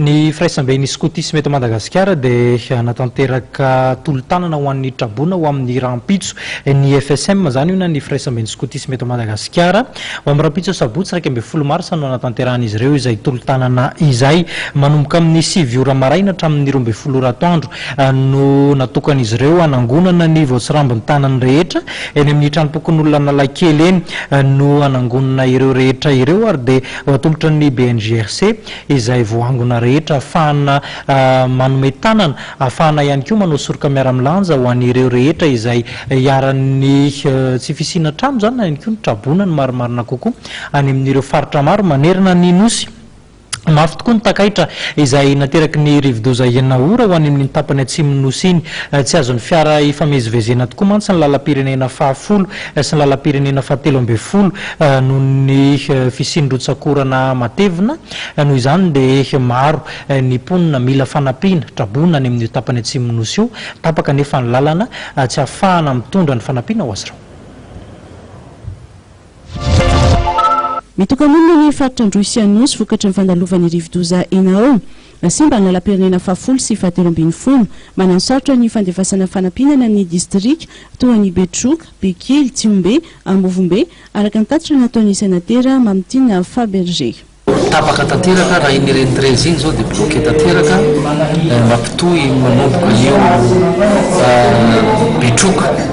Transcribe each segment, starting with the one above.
Ny firaisamben'ny scoutisme eto Madagasikara dia natanteraka tolo-tanana ho an'ny trabona ho amin'ny rahampitso ny FSM zany io na ny firaisamben'ny scoutisme eto Madagasikara ho amin'ny rahampitso sabotsy 20 mars no natanteran'izy ireo izay tolo-tanana izay manomboka amin'ny 7 ora maraina hatramin'ny 12 ora atoandro no natokan'izy ireo anangonana ny voatsirambin'ny tanany rehetra eny amin'ny tranopokon'olona Analakely eny no anangonana ireo rehetra ireo ary dia atolotra ny BNGRC izay voangona rehetra afahana manome tanana afahana ihany koa manao soroka miara-milanja ho an'ireo rehetra izay iaran'ny tsy fisina trano zany na ihany koa ny trabona ny marimarina kokoa any amin'ireo faritra maro manerina ny nosy mafy tokoa ny takaitra izay nateraky ny rivodoza enina ora ho any amin'ny tapany atsimon'ny nosy iny tsy azon'ny fiara ifamezivezena tokoa mantsy ny lalam-pirenena 10 sy ny lalam-pirenena 13 noho ny fisindrotsakorana matevina noho izany dia maro ny mponina mila fanampiana trabona any amin'ny tapany atsimon'ny nosy io tapaka nefa ny lalana tsy ahafahana mitondra ny fanampiana ho azy ireo. Mitokan'olona ny faritra Androisianosy vokatry ny fandalovany rivodoza enao simba ny lalam-pirenena 10 sy 13 manansarotra ny fandefasana fanampinana ny district toa ny Betroka, Bekily, Tsiombe, Ambovombe araka ny tatitra nataon'ny senatera Mamtina Faberger. Tapaka tanteraka raha iny rentrez iny zao dia bloqué tanteraka mampitohy manomboka io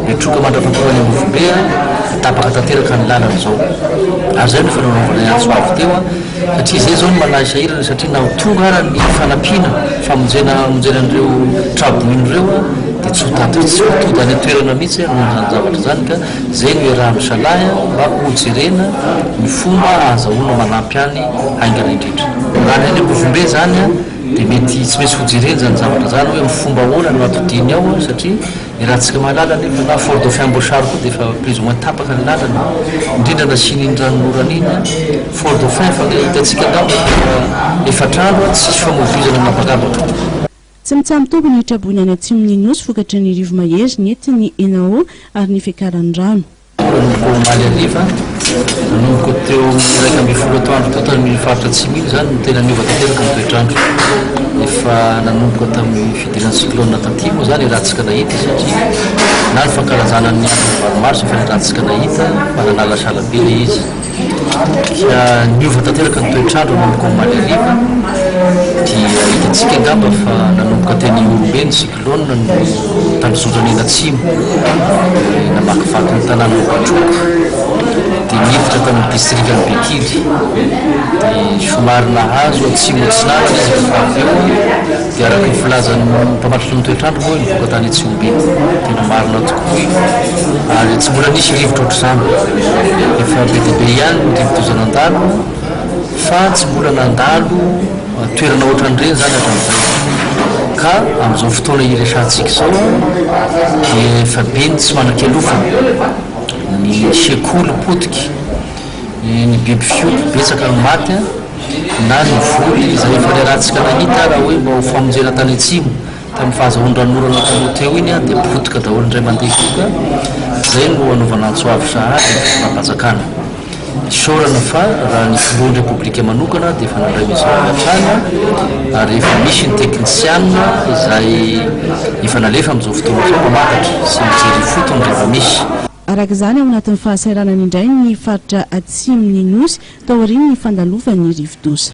Betroka mandrapatorany Ambovombe tapaka tanteraka ny lalana zao ary zay no fanaovana antso avy teo satria zay zao no manahirana satria na tonga ara ny fanampina famonjenan'ireo traboin'ireo dia tsy hotody any toerana mihitsy nohon'izany zavatra zany ka zay no iarahan'ny salahy mba hojerena ny fomba azahoana manampy any haingana indrindra raha ny Ambovombe zany dia mety tsy maintsy hojerena zany zavatra zany hoe mifomba ahoana no atodiny ao satria irahantsika mahalala nefa na Fort Dauphin Amboasary koa dia efa plus ou moins tapaka ny lalana indrindra nasiany ranonorana iny Fort Dauphin fa hitantsika efa trano tsisy famovoizana napakavaka. Tsy mitsamitoby ny trabony any atsimon'ny nosy vokatry ny rivo mahery nentiny enao ary ny fiakaran'ny rano. Nanomboka omaly ariva nanomboka teo 1 atoandro teo tamin'ny faritra Tsimilo zany no tena niova tanteraka ny toetrandro efa nanomboka tamin'ny fidiran'ny cyclone Tantimo zany irahantsika nahita satria na ny fankalazana ny andro maro efa irahantsika nahita fa nanala salabe le izy niova tanteraka ny toetrandro nanomboka omaly ariva dia hitantsika angamba fa nanomboka teny Orombe ny cyclone no tandrozondrany eny Atsimo namakivaky ny tanàna Betroka dia niditra tamin'ny district ny Bekily dia somary nahazo Atsimo atsinarana izy rehefa avy eo dia araka ny filazan'ny mpamatratra ny toetrandro moa nivoaka tany Tsiombe tena marina tokoa ary tsy mbola nisy rivotra ohatr'izany efa be dia be ihany ny rivotozan'andalo fa tsy mbola nandalo toerana ohatran'ireny zany hatramin'izay ka amin'izao fotoana iresantsika zao dia efa be ny tsy manan-kelofana ny sekoly potiky ny biby fioky betsaka ny maty na ny voly izay efa liarahantsika nahita raha hoe mba ho famonjena tany Atsimo tamin'ny fahazahoan-dranorana taloha teo iny dia potika daholo indray mandeha koka zay no anaovana antso avy sahady mampanjakana sorana fa raha ny filohan'ny repoblika manokana dia efa nandray misy atrany ary efa misy ny teknisianina izay efa nalefa amin'izao fotoana zao mamakatra sy mijery fotony rehefa misy. Araka izany ao anatin'ny fahasairanany indray ny faritra Atsimon'ny nosy tao aorian'ny fandalovany rivodoza.